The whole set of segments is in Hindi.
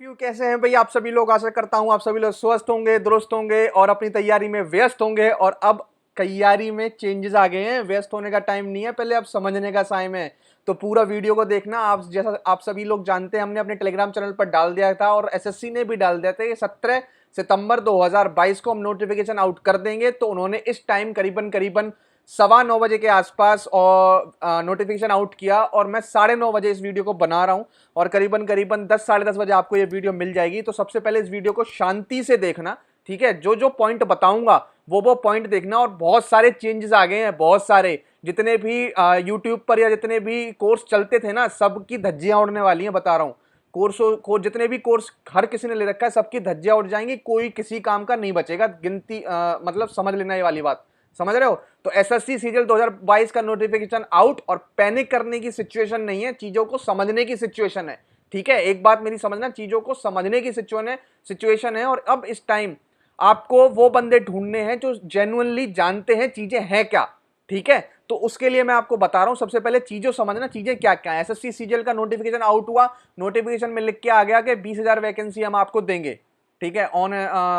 फ्यू कैसे हैं भाई आप सभी लोग। आशा करता हूं आप सभी लोग स्वस्थ होंगे, दुरुस्त होंगे और अपनी तैयारी में व्यस्त होंगे। और अब तैयारी में चेंजेस आ गए हैं, व्यस्त होने का टाइम नहीं है, पहले अब समझने का टाइम है। तो पूरा वीडियो को देखना। आप जैसा आप सभी लोग जानते हैं, हमने अपने टेलीग्राम चैनल पर डाल दिया था और एसएससी ने भी डाल दिया था कि 17 सितंबर 2022 को हम नोटिफिकेशन आउट कर देंगे। तो उन्होंने इस टाइम करीबन करीबन 9:15 बजे के आसपास और नोटिफिकेशन आउट किया और मैं 9:30 बजे इस वीडियो को बना रहा हूं और करीबन करीबन 10 साढ़े 10 बजे आपको ये वीडियो मिल जाएगी। तो सबसे पहले इस वीडियो को शांति से देखना, ठीक है। जो जो पॉइंट बताऊंगा वो पॉइंट देखना। और बहुत सारे चेंजेस आ गए हैं, बहुत सारे। जितने भी यूट्यूब पर या जितने भी कोर्स चलते थे ना, सबकी धज्जियां उड़ने वाली हैं, बता रहा हूं। जितने भी कोर्स हर किसी ने ले रखा है, सबकी धज्जियां उड़ जाएंगी, कोई किसी काम का नहीं बचेगा। गिनती मतलब समझ लेना ये वाली बात, समझ रहे हो। तो एसएससी सीजीएल 2022 का नोटिफिकेशन आउट और पैनिक करने की सिचुएशन नहीं है, चीजों को समझने की सिचुएशन है, ठीक है। एक बात मेरी समझना, चीजों को समझने की सिचुएशन है। और अब इस टाइम आपको वो बंदे ढूंढने हैं जो जेन्युइनली जानते हैं चीजें हैं क्या, ठीक है। तो उसके लिए मैं आपको बता रहा हूं, सबसे पहले चीजों समझना, चीजें क्या क्या है। एसएससी सीजीएल का नोटिफिकेशन आउट हुआ, नोटिफिकेशन में लिख के आ गया कि 20,000 वैकेंसी हम आपको देंगे, ठीक है। ऑन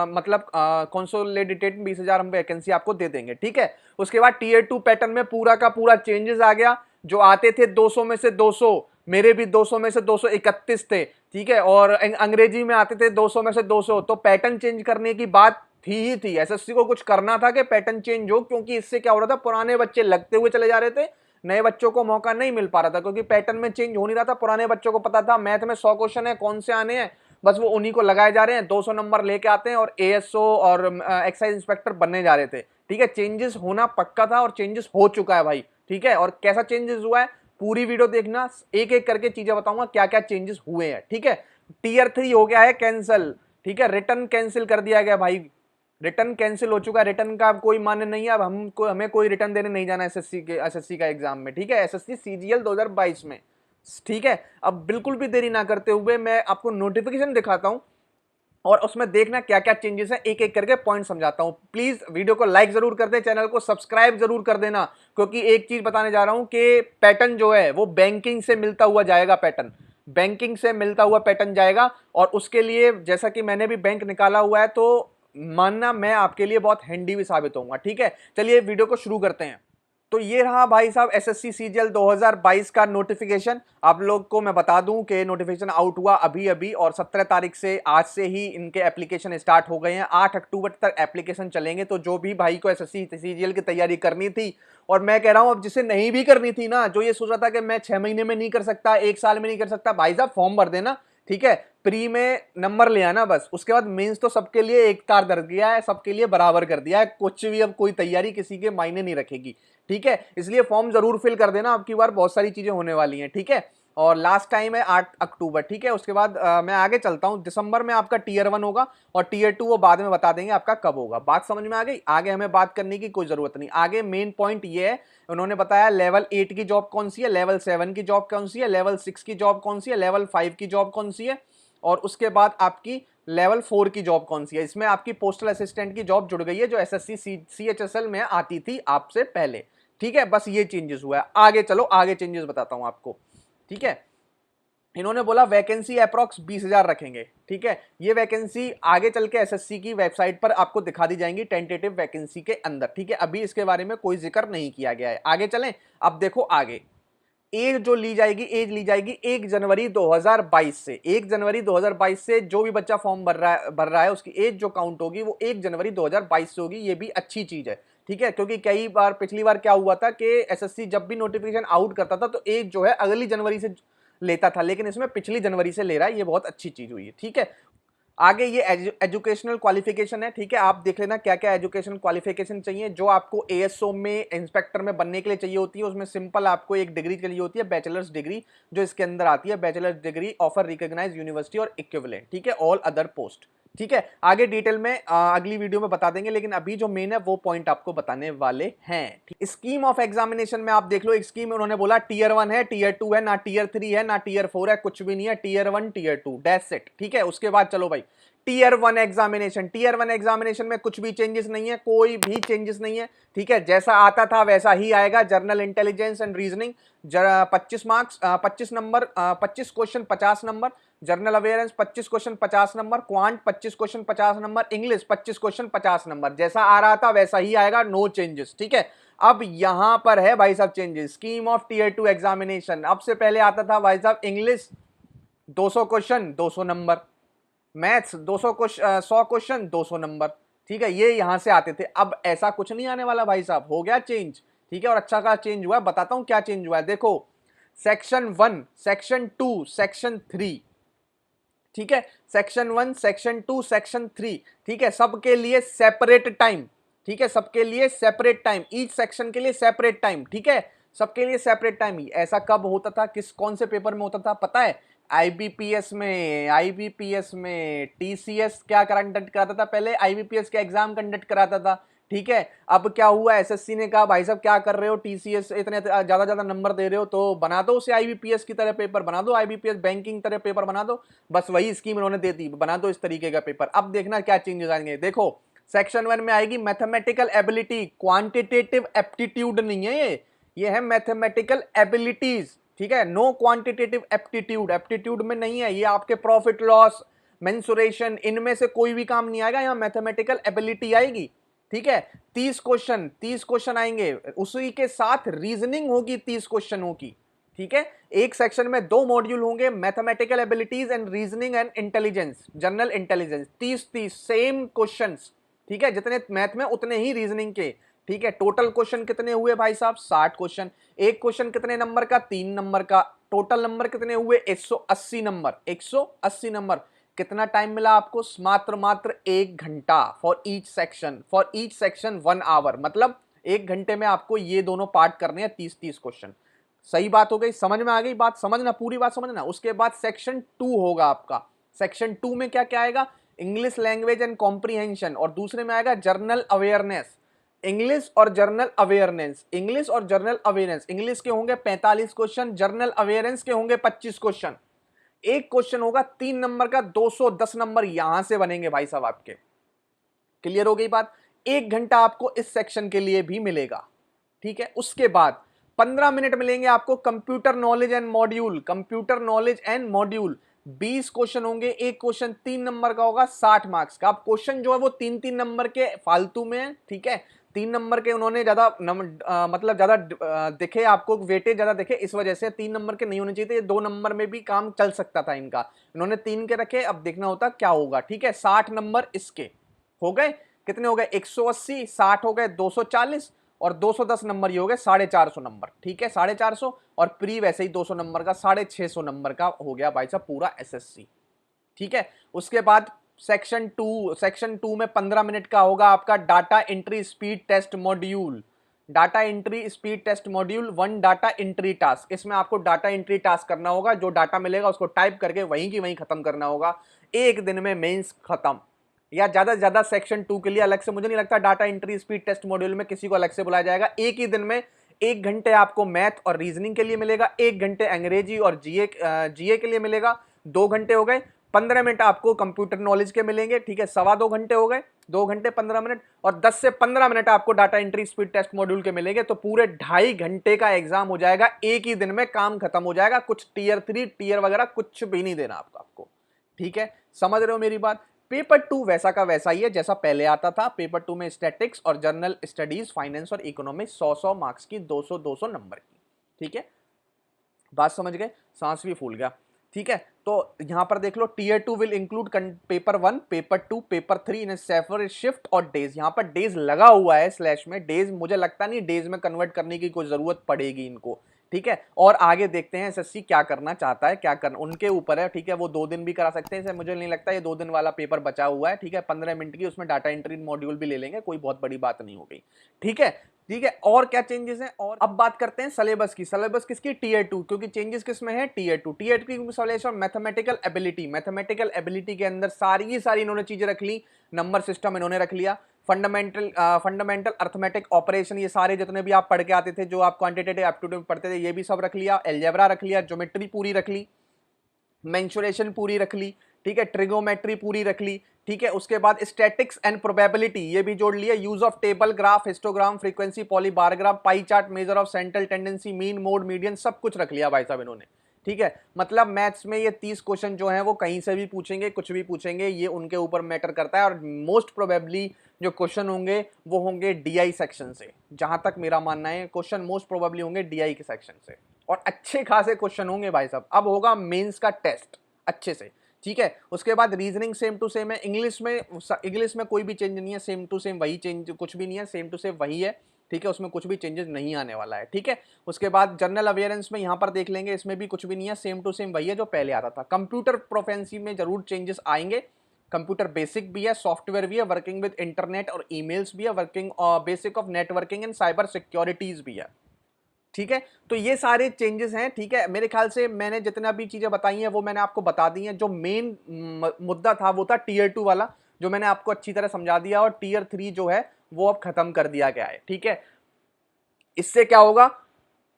मतलब कंसोलिडेटेड 20,000 हम वैकेंसी आपको दे देंगे, ठीक है। उसके बाद टीयर 2 पैटर्न में पूरा का पूरा चेंजेस आ गया। जो आते थे 200 में से 200, मेरे भी 200 में से 231 थे, ठीक है। और अंग्रेजी में आते थे 200 में से 200। तो पैटर्न चेंज करने की बात थी ही थी, एसएससी को कुछ करना था कि पैटर्न चेंज हो, क्योंकि इससे क्या हो रहा था, पुराने बच्चे लगते हुए चले जा रहे थे, नए बच्चों को मौका नहीं मिल पा रहा था, क्योंकि पैटर्न में चेंज हो नहीं रहा था। पुराने बच्चों को पता था मैथ में 100 क्वेश्चन है, कौन से आने हैं, बस वो उन्हीं को लगाए जा रहे हैं, 200 नंबर लेके आते हैं और एएसओ और एक्साइज इंस्पेक्टर बनने जा रहे थे, ठीक है। चेंजेस होना पक्का था और चेंजेस हो चुका है भाई, ठीक है। और कैसा चेंजेस हुआ है, पूरी वीडियो देखना, एक एक करके चीजें बताऊंगा क्या क्या चेंजेस हुए हैं, ठीक है। टीयर 3 हो गया है कैंसिल, ठीक है। रिटर्न कैंसिल कर दिया गया भाई, रिटर्न कैंसिल हो चुका है। रिटर्न का कोई मान्य नहीं है, अब हमें कोई रिटर्न देने नहीं जाना एसएससी का एग्जाम में, ठीक है। एसएससी सीजीएल 2022 में, ठीक है। अब बिल्कुल भी देरी ना करते हुए मैं आपको नोटिफिकेशन दिखाता हूं और उसमें देखना क्या क्या चेंजेस है, एक एक करके पॉइंट समझाता हूं। प्लीज वीडियो को लाइक जरूर कर दे, चैनल को सब्सक्राइब जरूर कर देना, क्योंकि एक चीज बताने जा रहा हूं कि पैटर्न जो है वो बैंकिंग से मिलता हुआ जाएगा, पैटर्न बैंकिंग से मिलता हुआ पैटर्न जाएगा। और उसके लिए जैसा कि मैंने भी बैंक निकाला हुआ है, तो मानना मैं आपके लिए बहुत हैंडी भी साबित होऊंगा, ठीक है। चलिए वीडियो को शुरू करते हैं। तो ये रहा भाई साहब एसएससी सीजीएल 2022 का नोटिफिकेशन। आप लोग को मैं बता दूं कि नोटिफिकेशन आउट हुआ अभी अभी और 17 तारीख से, आज से ही इनके एप्लीकेशन स्टार्ट हो गए हैं। 8 अक्टूबर तक एप्लीकेशन चलेंगे। तो जो भी भाई को एसएससी सीजीएल की तैयारी करनी थी, और मैं कह रहा हूं अब जिसे नहीं भी करनी थी ना, जो ये सोच रहा था कि मैं 6 महीने में नहीं कर सकता, 1 साल में नहीं कर सकता, भाई साहब फॉर्म भर देना, ठीक है। प्री में नंबर ले आना बस, उसके बाद मेंस तो सबके लिए एक तार दर दिया है, सबके लिए बराबर कर दिया है। कुछ भी अब कोई तैयारी किसी के मायने नहीं रखेगी, ठीक है। इसलिए फॉर्म जरूर फिल कर देना, अब की बार बहुत सारी चीजें होने वाली हैं, ठीक है। और लास्ट टाइम है 8 अक्टूबर, ठीक है। उसके बाद मैं आगे चलता हूं। दिसंबर में आपका टीयर 1 होगा और टीयर 2 वो बाद में बता देंगे आपका कब होगा। बात समझ में आ गई, आगे हमें बात करने की कोई जरूरत नहीं। आगे मेन पॉइंट ये है, उन्होंने बताया लेवल 8 की जॉब कौन सी है, लेवल 7 की जॉब कौन सी है, लेवल 6 की जॉब कौन सी है, लेवल 5 की जॉब कौन सी है, और उसके बाद आपकी लेवल 4 की जॉब कौन सी है। इसमें आपकी पोस्टल असिस्टेंट की जॉब जुड़ गई है, जो एसएससी सीएचएसएल में आती थी आपसे पहले, ठीक है। बस ये चेंजेस हुआ है। आगे चलो, आगे चेंजेस बताता हूं आपको, ठीक है। इन्होंने बोला वैकेंसी अप्रॉक्स 20,000 रखेंगे, ठीक है। ये वैकेंसी आगे चल के एसएससी की वेबसाइट पर आपको दिखा दी जाएंगी टेंटेटिव वैकेंसी के अंदर, ठीक है। अभी इसके बारे में कोई जिक्र नहीं किया गया है। आगे चलें, अब देखो आगे एज जो ली जाएगी, एज ली जाएगी 1 जनवरी 2022 से। 1 जनवरी 2022 से जो भी बच्चा फॉर्म भर रहा है उसकी एज जो काउंट होगी वो 1 जनवरी 2022 से होगी। ये भी अच्छी चीज है, ठीक है। क्योंकि कई बार पिछली बार क्या हुआ था कि एसएससी जब भी नोटिफिकेशन आउट करता था तो एज जो है अगली जनवरी से लेता था, लेकिन इसमें पिछली जनवरी से ले रहा है। ये बहुत अच्छी चीज हुई है, ठीक है। आगे ये एजुकेशनल क्वालिफिकेशन है, ठीक है। आप देख लेना क्या क्या एजुकेशनल क्वालिफिकेशन चाहिए। जो आपको एएसओ में इंस्पेक्टर में बनने के लिए चाहिए होती है, उसमें सिंपल आपको एक डिग्री चाहिए होती है, बैचलर्स डिग्री, जो इसके अंदर आती है, bachelors degree offer recognized university और इक्विवेलेंट, ठीक है। ऑल अदर पोस्ट, ठीक है। आगे डिटेल में अगली वीडियो में बता देंगे, लेकिन अभी जो मेन है वो पॉइंट आपको बताने वाले हैं। स्कीम ऑफ एग्जामिनेशन में आप देख लो, एक स्कीम उन्होंने बोला टीयर 1 है, टीयर 2 है, ना टीयर 3 है, ना टीयर 4 है, कुछ भी नहीं है, टीयर 1 टीयर 2 दैट्स इट, ठीक है। उसके बाद चलो भाई टीयर 1 एग्जामिनेशन। टीयर 1 एग्जामिनेशन में कुछ भी चेंजेस नहीं है, कोई भी चेंजेस नहीं है, ठीक है। जैसा आता था वैसा ही आएगा। Journal intelligence and reasoning 25 marks, 25 number, 25 question 50 number, general awareness 25 question 50 number, quant 25 question 50 number, English 25 question 50 number. जैसा आ रहा था वैसा ही आएगा, नो चेंजेस, ठीक है। अब यहां पर है भाई साहब चेंजेस, स्कीम ऑफ टीयर 2 एग्जामिनेशन। अब से पहले आता था भाई साहब इंग्लिश 200 क्वेश्चन 200 नंबर, मैथ्स 200 क्वेश्चन 100 क्वेश्चन 200 नंबर, ठीक है, ये यहां से आते थे। अब ऐसा कुछ नहीं आने वाला भाई साहब, हो गया चेंज, ठीक है, और अच्छा का चेंज हुआ है। बताता हूं क्या चेंज हुआ है, देखो सेक्शन 1, सेक्शन 2, सेक्शन 3, ठीक है, सेक्शन 1, सेक्शन 2, सेक्शन 3, ठीक है, सबके लिए सेपरेट टाइम, ठीक है, सबके लिए सेपरेट टाइम, ईच सेक्शन के लिए सेपरेट टाइम, ठीक है, सबके लिए सेपरेट टाइम। ऐसा कब होता था, किस कौन से पेपर में होता था पता है? आईबीपीएस में, आईबीपीएस में टीसीएस क्या कंडक्ट कराता था पहले, आईबीपीएस का एग्जाम कंडक्ट कराता था, ठीक है। अब क्या हुआ, एसएससी ने कहा भाई साहब क्या कर रहे हो, टीसीएस इतने ज्यादा ज्यादा नंबर दे रहे हो, तो बना दो उसे आईबीपीएस की तरह पेपर बना दो, आईबीपीएस बैंकिंग तरह पेपर बना दो। बस वही स्कीम उन्होंने दे दी, बना दो इस तरीके का पेपर। अब देखना क्या चेंजेस आएंगे, देखो सेक्शन 1 में आएगी मैथमेटिकल एबिलिटी, क्वांटिटेटिव एप्टीट्यूड नहीं है ये है मैथमेटिकल एबिलिटीज, ठीक है, नो क्वांटिटेटिव एप्टीट्यूड, एप्टीट्यूड में नहीं है ये, आपके प्रॉफिट लॉस, मेंसुरेशन, इनमें से कोई भी काम नहीं आएगा, यहां मैथमेटिकल एबिलिटी आएगी, ठीक है। 30 क्वेश्चन आएंगे, उसी के साथ रीजनिंग होगी 30 क्वेश्चनों की, ठीक है। एक सेक्शन में 2 मॉड्यूल होंगे, mathematical abilities and reasoning and intelligence, general intelligence, 30 same questions, ठीक है, जितने मैथ में उतने ही रीजनिंग के, ठीक है। टोटल क्वेश्चन कितने हुए भाई साहब, 60 क्वेश्चन। एक क्वेश्चन कितने नंबर का, 3 नंबर का। टोटल नंबर कितने हुए, 180 नंबर, 180 नंबर। कितना टाइम मिला आपको, मात्र 1 घंटा for each section, for each section 1 hour, मतलब 1 घंटे में आपको ये दोनों पार्ट करने हैं, 30 क्वेश्चन। सही बात हो गई, समझ में आ गई बात, समझना पूरी बात समझना। उसके बाद सेक्शन 2 होगा आपका, सेक्शन 2 में क्या क्या आएगा, इंग्लिश लैंग्वेज एंड कॉम्प्रीहेंशन, और दूसरे में आएगा जर्नल अवेयरनेस, इंग्लिश और जर्नल अवेयरनेस, इंग्लिश और जर्नल अवेयरनेस। इंग्लिश के होंगे 45 क्वेश्चन, जर्नल अवेयरनेस के होंगे 25 क्वेश्चन। एक क्वेश्चन होगा 3 नंबर का, 210 नंबर यहां से बनेंगे भाई साहब आपके। क्लियर हो गई बात? 1 घंटा आपको इस सेक्शन के लिए भी मिलेगा, ठीक है। उसके बाद 15 मिनट मिलेंगे आपको computer knowledge and module, computer knowledge and module. 20 question होंगे, एक क्वेश्चन 3 नंबर का होगा, 60 मार्क्स का। अब क्वेश्चन जो है वो 3-3 नंबर के फालतू में है, ठीक है, 3 नंबर के उन्होंने ज्यादा मतलब ज्यादा दिखे आपको, वेटेज ज्यादा दिखे, इस वजह से 3 नंबर के नहीं होने चाहिए थे, ये 2 नंबर में भी काम चल सकता था इनका, इन्होंने 3 के रखे। अब देखना होता क्या होगा, ठीक है। 60 नंबर इसके हो गए, कितने हो गए, 180, 60 हो गए 240, और 210 नंबर ये हो गए 450 नंबर, ठीक है, 450। और प्री वैसे ही 200 नंबर का, 650 नंबर का हो गया भाई साहब पूरा एसएससी, ठीक है। उसके बाद सेक्शन टू में 15 मिनट का होगा आपका data entry speed test module, data entry speed test module 1, data entry task. इसमें आपको डाटा एंट्री टास्क करना होगा, जो डाटा मिलेगा उसको टाइप करके वहीं की वहीं खत्म करना होगा, एक दिन में मेंस खत्म। या ज्यादा से ज्यादा सेक्शन 2 के लिए अलग से, मुझे नहीं लगता data entry speed test module में किसी को अलग से बुलाया जाएगा। एक ही दिन में 1 घंटे आपको मैथ और रीजनिंग के लिए मिलेगा, 1 घंटे अंग्रेजी और जीए के लिए मिलेगा, 2 घंटे हो गए। 15 मिनट आपको कंप्यूटर नॉलेज के मिलेंगे, ठीक है, 2.25 घंटे हो गए, 2 घंटे 15 मिनट, और 10 से 15 मिनट आपको data entry speed test module के मिलेंगे। तो पूरे 2.5 घंटे का एग्जाम हो जाएगा, एक ही दिन में काम खत्म हो जाएगा। कुछ टीयर 3 टीयर वगैरह कुछ भी नहीं देना आपको, ठीक है, समझ रहे हो मेरी बात। पेपर 2 वैसा का वैसा ही है जैसा पहले आता था। पेपर 2 में स्टैटिक्स और जनरल स्टडीज, फाइनेंस और इकोनॉमिक्स 100-100 मार्क्स की, 200-200 नंबर की, ठीक है, बात समझ गए, सांस भी फूल गया, ठीक है। तो यहां पर देख लो, tier 2 will include paper 1, paper 2, paper 3 in separate shift और डेज। यहां पर डेज लगा हुआ है स्लैश में, डेज मुझे लगता नहीं डेज में कन्वर्ट करने की कोई जरूरत पड़ेगी इनको, ठीक है। और आगे देखते हैं एसएससी क्या करना चाहता है, क्या करना उनके ऊपर है, ठीक है। वो 2 दिन भी करा सकते हैं, मुझे नहीं लगता ये 2 दिन वाला पेपर बचा हुआ है, ठीक है, 15 मिनट की, उसमें डाटा एंट्री मॉड्यूल भी ले लेंगे, कोई बहुत बड़ी बात नहीं हो गई, ठीक है, ठीक है। और क्या चेंजेस हैं, और अब बात करते हैं सिलेबस की। सिलेबस किसकी, टीयर 2, क्योंकि चेंजेस किस में है, टीयर 2। टीयर 2 की syllabus mathematical ability, mathematical ability के अंदर सारी इन्होंने चीजें रख ली, नंबर सिस्टम इन्होंने रख लिया, फंडामेंटल अर्थमेटिक ऑपरेशन, ये सारे जितने भी आप पढ़ के आते थे, जो आप क्वांटिटेटिव एप्टीट्यूड पढ़ते थे, ये भी सब रख लिया, अलजेब्रा रख लिया, ज्योमेट्री पूरी रख ली, मेंसुरेशन पूरी रख ली, ठीक है, ट्रिगोमेट्री पूरी रख ली, ठीक है। उसके बाद स्टैटिक्स एंड प्रोबेबिलिटी ये भी जोड़ लिया, use of table, graph, histogram, frequency, polybar graph, pie chart, measure of central tendency, mean, mode, median, सब कुछ रख लिया भाई साहब इन्होंने, ठीक है, मतलब मैथ्स में ये 30 क्वेश्चन जो हैं वो कहीं से भी पूछेंगे, कुछ भी पूछेंगे, ये उनके ऊपर मैटर करता है। और मोस्ट प्रोबेबली जो क्वेश्चन होंगे वो होंगे डीआई सेक्शन से, जहां तक मेरा मानना है क्वेश्चन मोस्ट प्रोबेबली होंगे डीआई के सेक्शन से, और अच्छे खासे क्वेश्चन होंगे भाई साहब। अब होगा मेंस का टेस्ट अच्छे से, ठीक है। उसके बाद रीजनिंग सेम टू सेम है। इंग्लिश में कोई भी चेंज नहीं है, सेम टू सेम वही चेंज, कुछ भी नहीं है, सेम टू सेम वही है, ठीक है, उसमें कुछ भी चेंजेस नहीं आने वाला है, ठीक है। उसके बाद जनरल अवेयरेंस में यहाँ पर देख लेंगे, इसमें भी कुछ भी नहीं है, सेम टू सेम वही है जो पहले आता था। कंप्यूटर प्रोफेंसी में जरूर चेंजेस आएंगे, कंप्यूटर बेसिक भी है, सॉफ्टवेयर भी है, वर्किंग विद इंटरनेट और ईमेल्स भी है, working basic of networking and cyber securities भी है, ठीक है। तो ये सारे चेंजेस हैं, ठीक है। मेरे ख्याल से मैंने जितना भी चीजें बताई हैं वो मैंने आपको बता दी हैं। जो मेन मुद्दा था वो था टीयर 2 वाला, जो मैंने आपको अच्छी तरह समझा दिया, और टीयर 3 जो है वो अब खत्म कर दिया गया है, ठीक है। इससे क्या होगा,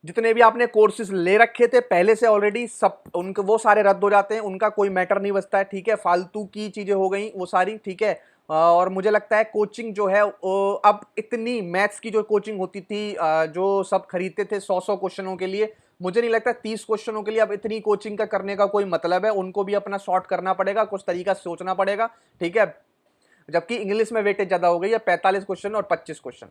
जितने भी आपने कोर्सेज ले रखे थे पहले से ऑलरेडी, सब उनके वो सारे रद्द हो जाते हैं, उनका कोई मैटर नहीं बचता है, ठीक है। फालतू की चीजें हो गई वो सारी, ठीक है। और मुझे लगता है कोचिंग जो है अब इतनी मैथ्स की जो कोचिंग होती थी, जो सब खरीदते थे 100-100 क्वेश्चनों के लिए, मुझे नहीं लगता 30 क्वेश्चनों के लिए अब इतनी कोचिंग का करने का कोई मतलब है। उनको भी अपना शॉर्ट करना पड़ेगा, कुछ तरीका सोचना पड़ेगा, ठीक है। जबकि इंग्लिश में वेटेज ज्यादा हो गई है, 45 क्वेश्चन और 25 क्वेश्चन,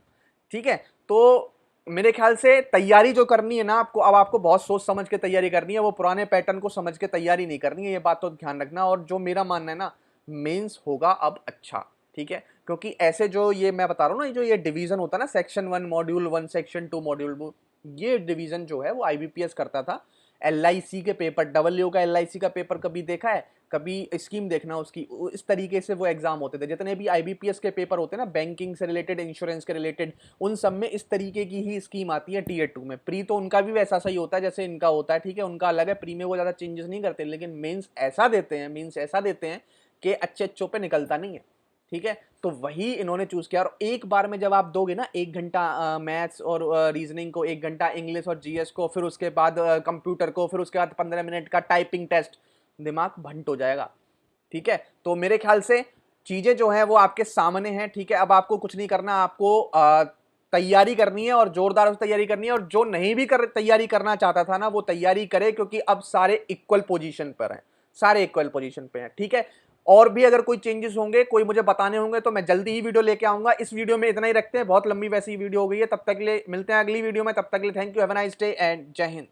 ठीक है। तो मेरे ख्याल से तैयारी जो करनी है ना आपको, अब आपको बहुत सोच समझ के तैयारी करनी है, वो पुराने पैटर्न को समझ के तैयारी नहीं करनी है, ये बात तो ध्यान रखना। और जो मेरा मानना है ना, मेंस होगा अब अच्छा, ठीक है। क्योंकि ऐसे जो ये मैं बता रहा हूँ ना, जो ये डिवीजन होता है ना, सेक्शन 1 मॉड्यूल 1, सेक्शन 2 मॉड्यूल 2, ये डिवीजन जो है वो आईबीपीएस करता था। एलआईसी के पेपर, डब्ल्यू का एलआईसी का पेपर कभी देखा है, कभी स्कीम देखना उसकी, इस तरीके से वो एग्जाम होते थे। जितने भी आईबीपीएस के पेपर होते हैं ना, बैंकिंग से रिलेटेड, इंश्योरेंस के रिलेटेड, उन सब में इस तरीके की ही स्कीम आती है टीयर 2 में। प्री तो उनका भी वैसा सही होता है जैसे इनका होता है, ठीक है, उनका अलग है, प्री में वो ज्यादा चेंजेस नहीं करते, लेकिन मेंस ऐसा देते हैं, कि अच्छे अच्छों पे निकलता नहीं है, ठीक है। तो वही इन्होंने चूज किया। और एक बार में जब आप दोगे ना 1 घंटा मैथ्स और रीजनिंग को, 1 घंटा इंग्लिश और जीएस को, फिर उसके बाद कंप्यूटर को, फिर उसके बाद 15 मिनट का टाइपिंग टेस्ट, दिमाग भंट हो जाएगा, ठीक है। तो मेरे ख्याल से चीजें जो है वो आपके सामने हैं, ठीक है। अब आपको कुछ नहीं करना, आपको तैयारी करनी है और जोरदार तैयारी करनी है। और जो नहीं भी तैयारी करना चाहता था ना, वो तैयारी करे, क्योंकि अब सारे इक्वल पोजीशन पर हैं, सारे इक्वल पोजीशन पे हैं, ठीक है। और भी अगर कोई चेंजेस होंगे, कोई मुझे बताने होंगे, तो मैं जल्दी ही वीडियो लेके आऊंगा। इस वीडियो में इतना ही रखते हैं, बहुत लंबी वैसी वीडियो हो गई है। तब तक के लिए मिलते हैं अगली वीडियो में, तब तक के लिए thank you, have a nice day and जय हिंद।